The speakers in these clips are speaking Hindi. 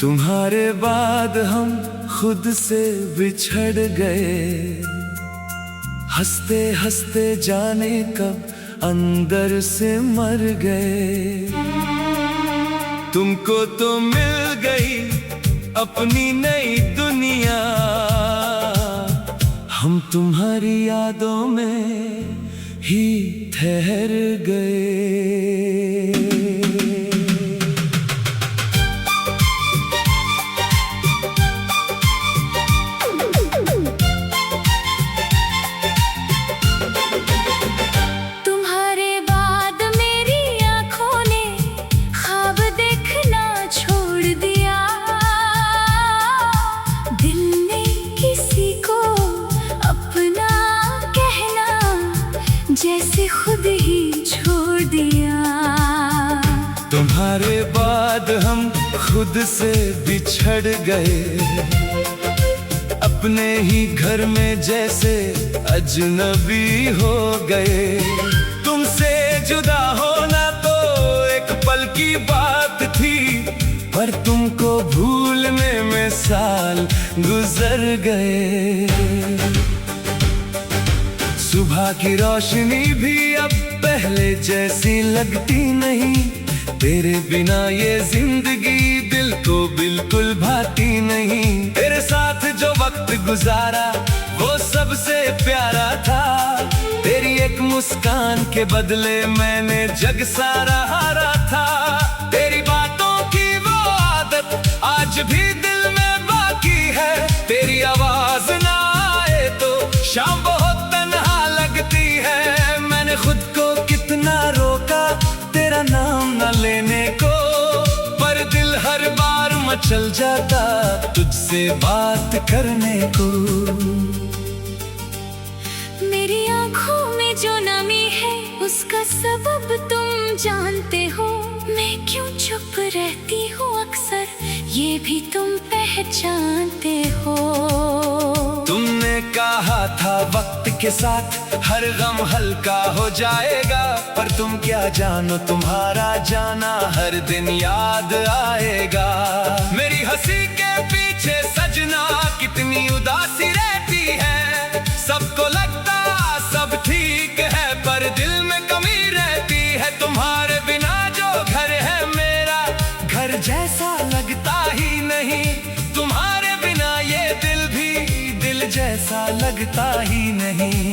तुम्हारे बाद हम खुद से बिछड़ गए, हंसते हंसते जाने कब अंदर से मर गए। तुमको तो मिल गई अपनी नई दुनिया, हम तुम्हारी यादों में ही ठहर गए। जैसे खुद ही छोड़ दिया। तुम्हारे बाद हम खुद से बिछड़ गए, अपने ही घर में जैसे अजनबी हो गए। तुमसे जुदा होना तो एक पल की बात थी, पर तुमको भूलने में साल गुजर गए। सुबह की रोशनी भी अब पहले जैसी लगती नहीं, तेरे बिना ये जिंदगी दिल को बिल्कुल भाती नहीं। तेरे साथ जो वक्त गुजारा वो सबसे प्यारा था, तेरी एक मुस्कान के बदले मैंने जग सारा हारा था। तेरी बातों की वो आदत आज भी दिल में बाकी है, तेरी आवाज ना आए तो शाम बहुत है। मैंने खुद को कितना रोका तेरा नाम न लेने को, पर दिल हर बार मचल जाता तुझसे बात करने को। मेरी आँखों में जो नमी है उसका सबब तुम जानते हो, मैं क्यों चुप रहती हूँ अक्सर ये भी तुम पहचानते हो। तुमने कहा था वक्त के साथ हर गम हल्का हो जाएगा, पर तुम क्या जानो तुम्हारा जाना हर दिन याद आएगा। मेरी हंसी के पीछे सजना कितनी उदासी रहती है, सबको लगता सब ठीक है पर दिल में कमी रहती है। तुम्हारे बिना जो घर है मेरा घर जैसा लगता ही नहीं, तुम्हारे बिना ये दिल भी दिल जैसा लगता ही नहीं।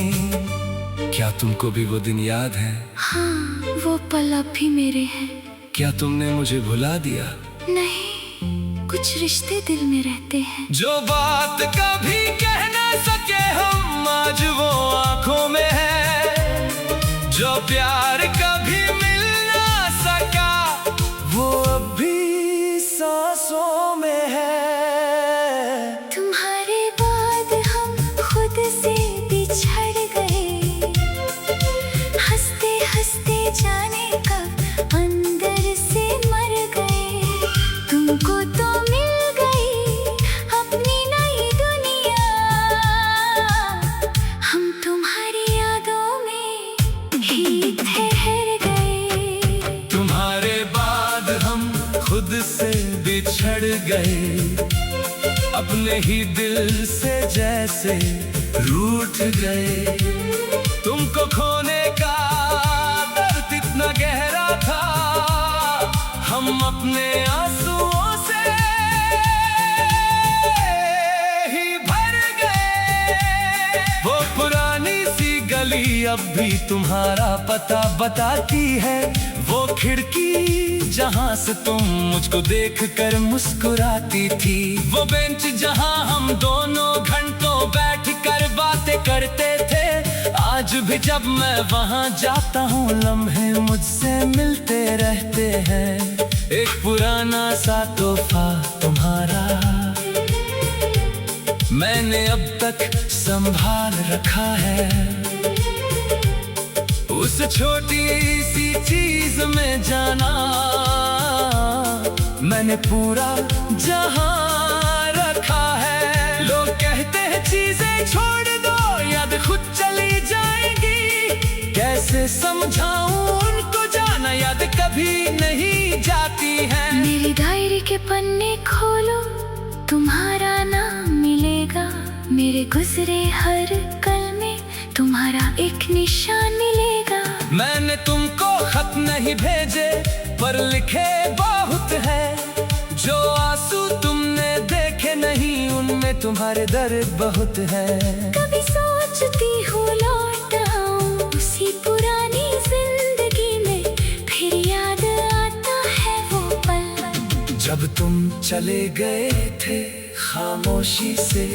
क्या तुमको भी वो दिन याद है? हाँ, वो पल अब भी मेरे हैं। क्या तुमने मुझे भुला दिया? नहीं, कुछ रिश्ते दिल में रहते हैं। जो बात कभी कह ना सके हम आज वो आंखों में है, जो प्यार कभी मिल ना सका वो अब भी सांसों में है। तुम्हारे बाद हम खुद से बिछड़ गए, हंसते हंसते जाने कब अंदर से मर गए। तुमको तो मिल गई अपनी नई दुनिया, हम तुम्हारी यादों में ही ठहर गए। तुम्हारे बाद हम खुद से बिछड़ गए, अपने ही दिल से जैसे रूठ गए। तुमको खोने का दर्द इतना गहरा था, हम अपने आंसुओं से ही भर गए। वो पुरानी सी गली अब भी तुम्हारा पता बताती है, वो खिड़की जहां से तुम मुझको देखकर मुस्कुराती थी, वो बेंच जहां हम दोनों घंटों बैठकर बातें करते थे। आज भी जब मैं वहां जाता हूँ लम्हे मुझसे मिलते रहते हैं, एक पुराना सा तोहफा तुम्हारा मैंने अब तक संभाल रखा है। उस छोटी सी चीज में जाना मैंने पूरा जहां रखा है। लोग कहते हैं चीजें छोड़ दो याद खुद चली जाएगी, कैसे समझाऊं उनको जाना याद कभी नहीं जाती है। मेरी डायरी के पन्ने खोलो तुम्हारा नाम मिलेगा मेरे गुजरे हर कल में, तुम्हारा एक निशान मिलेगा। मैंने तुमको खत नहीं भेजे पर लिखे बहुत है, जो आंसू तुमने देखे नहीं उनमें तुम्हारे दर्द बहुत है। कभी सोचती हूँ लौट आऊं उसी पुरानी जिंदगी में, फिर याद आता है वो पल जब तुम चले गए थे खामोशी से।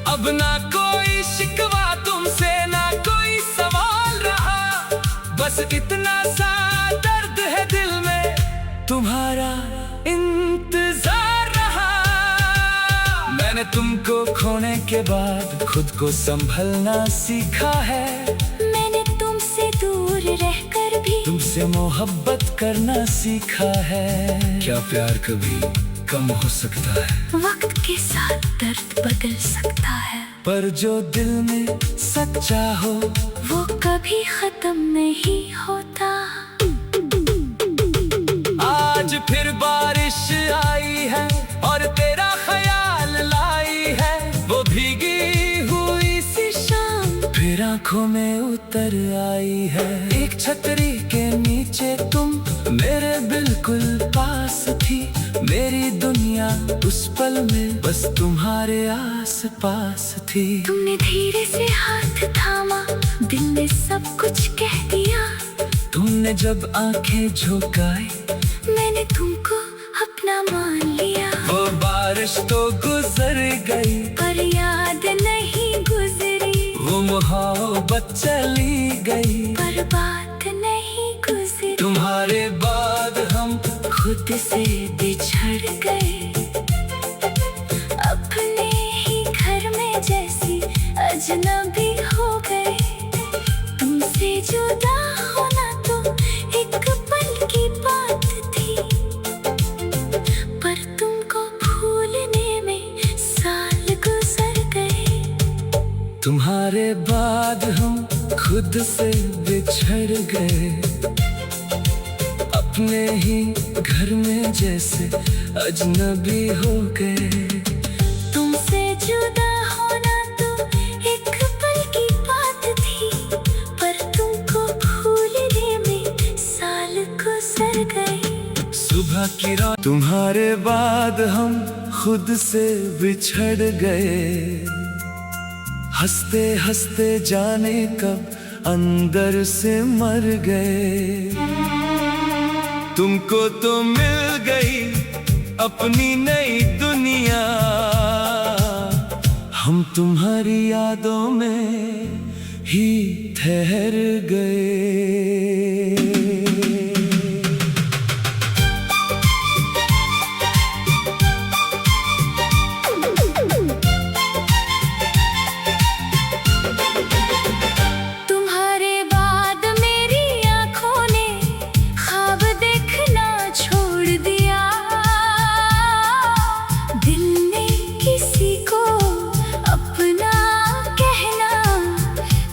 अब ना कोई शिकवा तुमसे, ना कोई सवाल रहा, बस इतना सा दर्द है दिल में, तुम्हारा इंतजार रहा। मैंने तुमको खोने के बाद खुद को संभलना सीखा है, मैंने तुमसे दूर रहकर भी तुमसे मोहब्बत करना सीखा है। क्या प्यार कभी कम हो सकता है? वक्त के साथ दर्द बदल सकता है, पर जो दिल में सच्चा हो वो कभी खत्म नहीं होता। आज फिर बारिश आई है और तेरा ख्याल लाई है, वो भीगी हुई सी शाम फिर आंखों में उतर आई है। एक छतरी के नीचे तुम मेरे बिल्कुल पास थी, मेरी दुनिया उस पल में बस तुम्हारे आस पास थी। तुमने धीरे से हाथ थामा, दिल ने सब कुछ कह दिया, तुमने जब आंखें झुकाई मैंने तुमको अपना मान लिया। वो बारिश तो गुजर गई पर याद नहीं गुजरी, वो मोहब्बत चली गई पर बात नहीं गुजरी। तुम्हारे बाद हम खुद से बिछड़ गए, अपने ही घर में जैसी अजनबी हो गए। तुमसे जुदा होना तो एक पल की बात थी, पर तुमको भूलने में साल गुजर गए। तुम्हारे बाद हम खुद से बिछड़ गए, अपने ही घर में जैसे अजनबी हो गए। तुमसे जुदा होना तो एक पल की बात थी, पर तुमको भूलने में साल गुजर गए। सुबह की रात तुम्हारे बाद हम खुद से बिछड़ गए, हंसते हंसते जाने कब अंदर से मर गए। तुमको तो मिल गई अपनी नई दुनिया, हम तुम्हारी यादों में ही ठहर गए।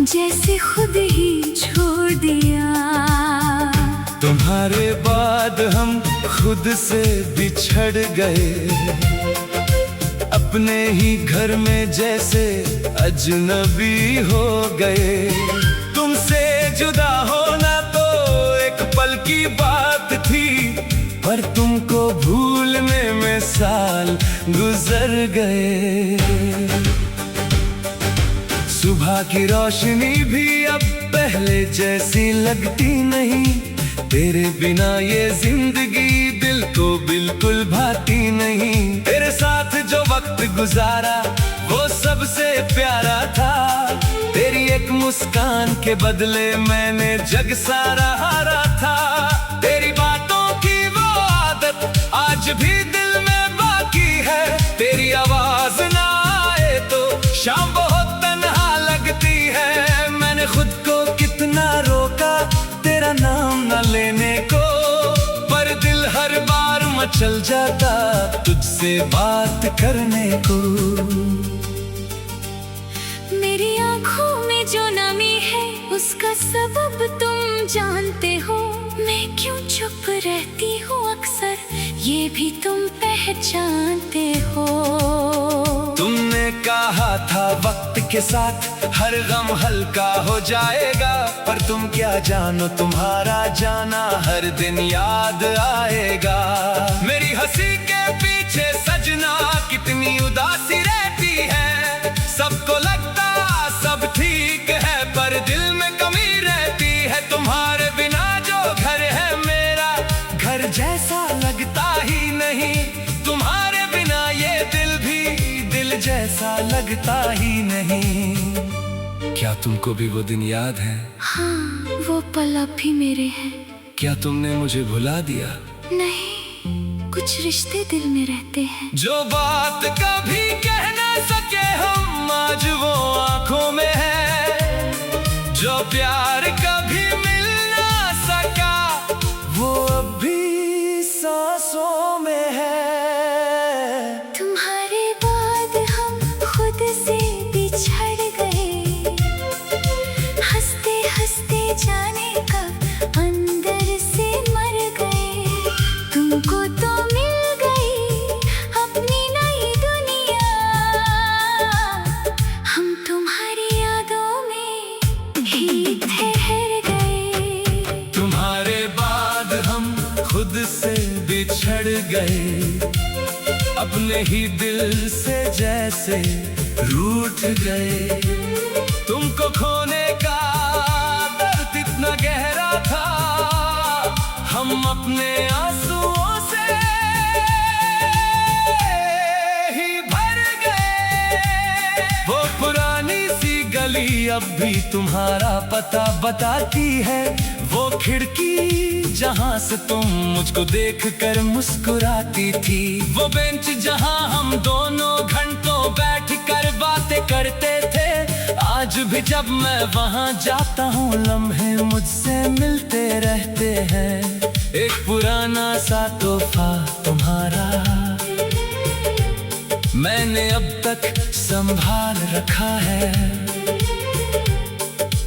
जैसे खुद ही छोड़ दिया। तुम्हारे बाद हम खुद से बिछड़ गए, अपने ही घर में जैसे अजनबी हो गए। तुमसे जुदा होना तो एक पल की बात थी, पर तुमको भूलने में साल गुजर गए। सुबह की रोशनी भी अब पहले जैसी लगती नहीं, तेरे बिना ये जिंदगी दिल को बिल्कुल भाती नहीं। तेरे साथ जो वक्त गुजारा वो सबसे प्यारा था, तेरी एक मुस्कान के बदले मैंने जग सारा हारा था। तेरी बातों की वो आदत आज भी दिल में बाकी है, तेरी आवाज ना आए तो शाम बहुत है। मैंने खुद को कितना रोका तेरा नाम न लेने को, पर दिल हर बार मचल जाता तुझसे बात करने को। मेरी आंखों में जो नमी है उसका सबब तुम जानते हो, मैं क्यों चुप रहती हूँ अक्सर ये भी तुम पहचानते हो। तुमने कहा था वक्त के साथ हर गम हल्का हो जाएगा, पर तुम क्या जानो तुम्हारा जाना हर दिन याद आएगा। मेरी हंसी के पीछे सजना कितनी उदासी रहती है, सबको लगता सब ठीक है पर दिल में कमी रहती है। तुम्हारे बिना जो घर है मेरा घर जैसा लगता ही नहीं, तुम्हारे बिना ये दिल भी दिल जैसा लगता ही नहीं। क्या तुमको भी वो दिन याद है? हाँ, वो पल अब भी मेरे हैं। क्या तुमने मुझे भुला दिया? नहीं, कुछ रिश्ते दिल में रहते हैं। जो बात कभी कह ना सके हम आज वो आंखों में है, जो प्यार कभी मिल ना सका वो अब भी सांसों में है। तुम्हारे बाद हम खुद से बिछड़ गए, हंसते हंसते जाने कब अंदर से मर गए। तुमको तो मिल गई अपनी नई दुनिया, हम तुम्हारी यादों में ही ठहर गए। तुम्हारे बाद हम खुद से बिछड़ गए, अपने ही दिल से जैसे रूठ गए। तुमको खोने का दर्द इतना गहरा था, हम अपने आंसुओं से ही भर गए। वो पुरानी सी गली अब भी तुम्हारा पता बताती है, वो खिड़की जहां से तुम मुझको देखकर मुस्कुराती थी, वो बेंच जहां हम दोनों घंटों बैठकर बातें करते थे। आज भी जब मैं वहां जाता हूँ लम्हे मुझसे मिलते रहते हैं। एक पुराना सा तोहफा तुम्हारा मैंने अब तक संभाल रखा है।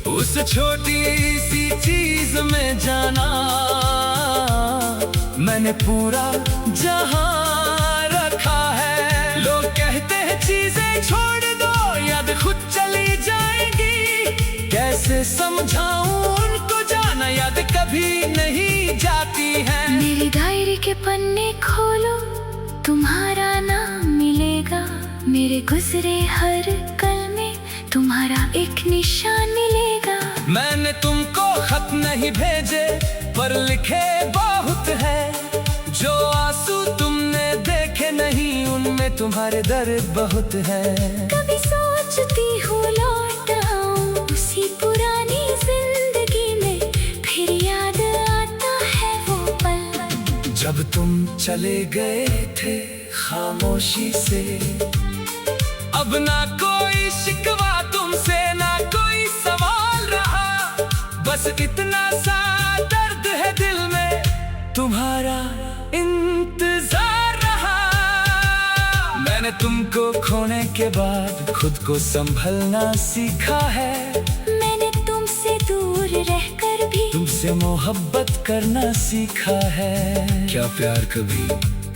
उस छोटी सी चीज में जाना मैंने पूरा जहां रखा है। लोग कहते हैं चीजें छोड़ दो याद खुद चली जाएगी, कैसे समझाऊं उनको जाना याद कभी नहीं जाती है। मेरी डायरी के पन्ने खोलो तुम्हारा नाम मिलेगा, मेरे गुजरे हर कल में तुम्हारा एक निशान मिलेगा। मैंने तुमको खत नहीं भेजे पर लिखे बहुत है, जो आंसू तुमने देखे नहीं उनमें तुम्हारे दर्द बहुत है। कभी सोचती हूँ लौट आऊं उसी पुरानी जिंदगी में, फिर याद आता है वो पल जब तुम चले गए थे खामोशी से। अब ना कोई शिकवा तुमसे ना कोई सवाल रहा, बस इतना सा दर्द है दिल में तुम्हारा इंतजार रहा। मैंने तुमको खोने के बाद खुद को संभलना सीखा है, मैंने तुमसे दूर रहकर भी तुमसे मोहब्बत करना सीखा है। क्या प्यार कभी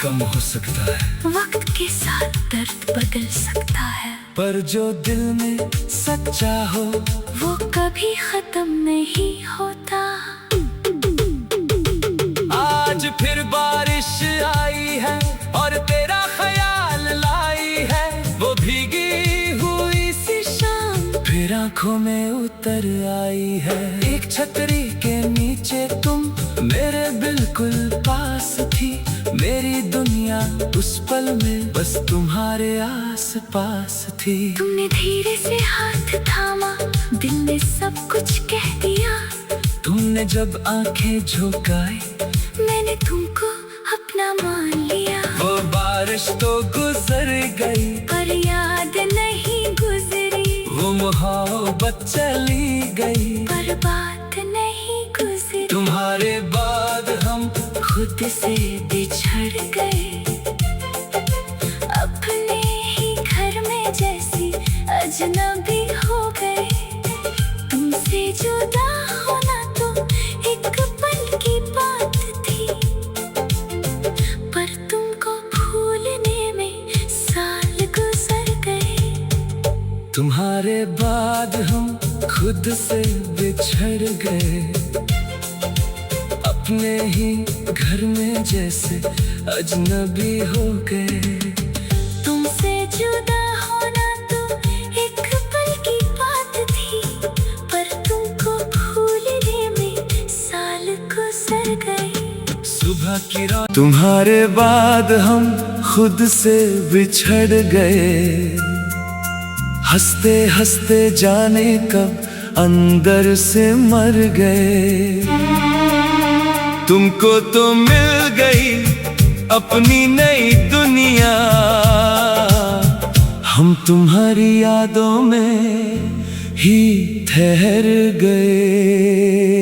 कम हो सकता है? वक्त के साथ दर्द बदल सकता है, पर जो दिल में सच्चा हो वो कभी खत्म नहीं होता। आज फिर बारिश आई है और तेरा ख्याल लाई है, वो भीगी हुई सी शाम फिर आंखों में उतर आई है। एक छतरी के नीचे तुम मेरे बिल्कुल पास थी, मेरी दुनिया उस पल में बस तुम्हारे आस पास थी। तुमने धीरे से हाथ थामा, दिल ने सब कुछ कह दिया। तुमने जब आंखें झुकाई मैंने तुमको अपना मान लिया। वो बारिश तो गुजर गई पर याद नहीं गुजरी, वो मोहब्बत चली गई पर बात नहीं गुजरी। तुम्हारे बाद हम खुद से बिछड़ गए, अपने ही घर में जैसी अजनबी हो गए। तुमसे जुदा होना तो एक पल की बात थी, पर तुम्हारे बाद हम खुद से बिछड़ गए, अपने ही घर में जैसे अजनबी हो गए। तुमसे जुदा होना तो एक पल की बात थी, पर तुमको भूलने में साल गुजर गए। सुबह की रात तुम्हारे बाद हम खुद से बिछड़ गए, हंसते हंसते जाने कब अंदर से मर गए। तुमको तो मिल गई अपनी नई दुनिया, हम तुम्हारी यादों में ही ठहर गए।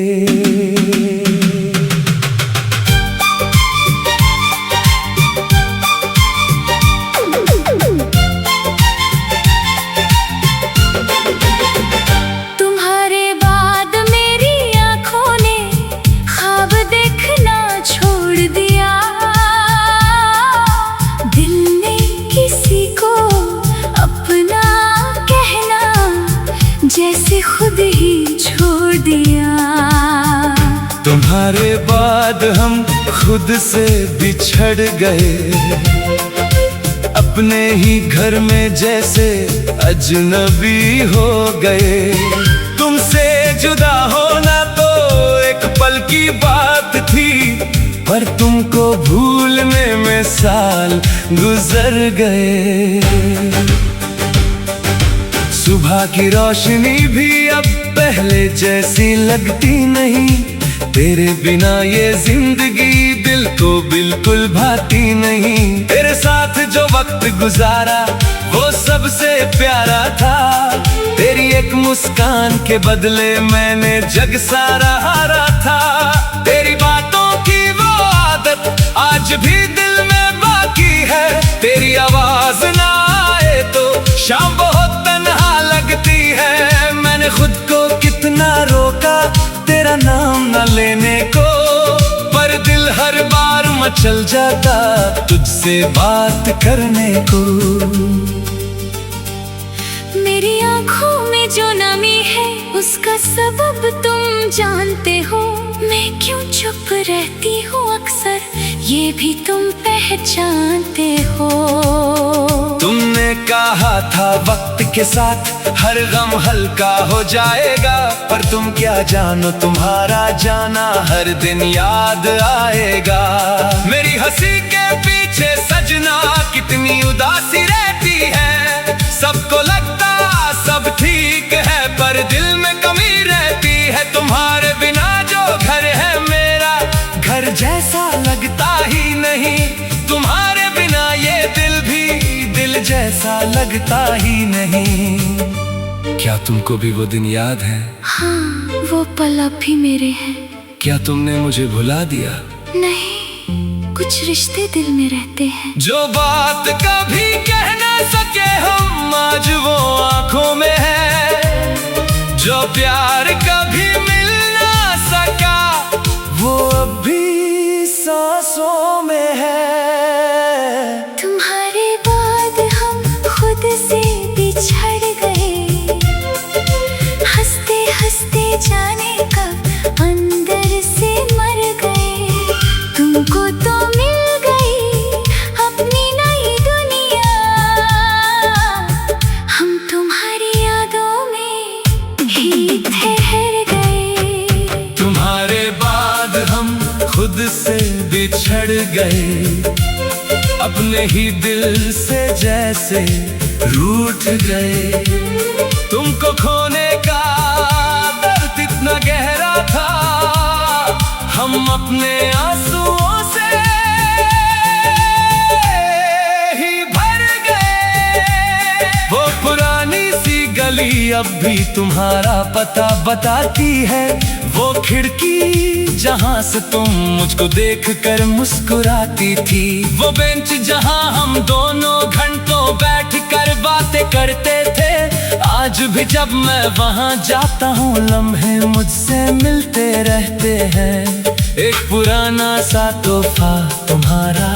जैसे खुद ही छोड़ दिया। तुम्हारे बाद हम खुद से बिछड़ गए, अपने ही घर में जैसे अजनबी हो गए। तुमसे जुदा होना तो एक पल की बात थी, पर तुमको भूलने में साल गुजर गए। सुबह की रोशनी भी अब पहले जैसी लगती नहीं, तेरे बिना ये जिंदगी दिल को बिल्कुल भाती नहीं। तेरे साथ जो वक्त गुजारा वो सबसे प्यारा था, तेरी एक मुस्कान के बदले मैंने जग सारा हारा था। तेरी बातों की वो आदत आज भी दिल में बाकी है, तेरी आवाज ना आए तो शाम बहुत तन्हा लगती है। मैंने खुद को कितना रोका तेरा नाम न लेने को, पर दिल हर बार मचल जाता तुझसे बात करने को। मेरी आँखों में जो नमी है उसका सबब तुम जानते हो, मैं क्यों चुप रहती हूँ अक्सर ये भी तुम पहचानते हो। तुमने कहा था वक्त के साथ हर गम हल्का हो जाएगा, पर तुम क्या जानो तुम्हारा जाना हर दिन याद आएगा। मेरी हंसी के पीछे सजना कितनी उदासी रहती है, सबको लगता सब ठीक है पर दिल में कमी रहती है। तुम्हारे बिना जो घर है मेरा घर जैसा लगता ही नहीं, तुम्हारे बिना ये दिल भी दिल जैसा लगता ही नहीं। क्या तुमको भी वो दिन याद है? हाँ, वो पल अब भी मेरे हैं। क्या तुमने मुझे भुला दिया? नहीं, कुछ रिश्ते दिल में रहते हैं। जो बात कभी कह ना सके हम आज वो आंखों में है, जो प्यार कभी मिल ना सका वो अब भी सांसों में है। तुम्हारे बाद हम खुद से बिछड़ गए, हंसते हंसते जाने कब अंदर से मर गए। तुमको तो मिल गई अपनी नई दुनिया, हम तुम्हारी यादों में ही ठहर गए। तुम्हारे बाद हम खुद से बिछड़ गए, अपने ही दिल से जैसे रूठ गए। तुमको खोने का दर्द इतना गहरा था, हम अपने आंसुओं से ही भर गए। वो पुरानी सी गली अब भी तुम्हारा पता बताती है, वो खिड़की जहां से तुम मुझको देखकर मुस्कुराती थी, वो बेंच जहां हम दोनों घंटों बैठकर बातें करते थे। आज भी जब मैं वहां जाता हूँ लम्हे मुझसे मिलते रहते हैं, एक पुराना सा तोहफा तुम्हारा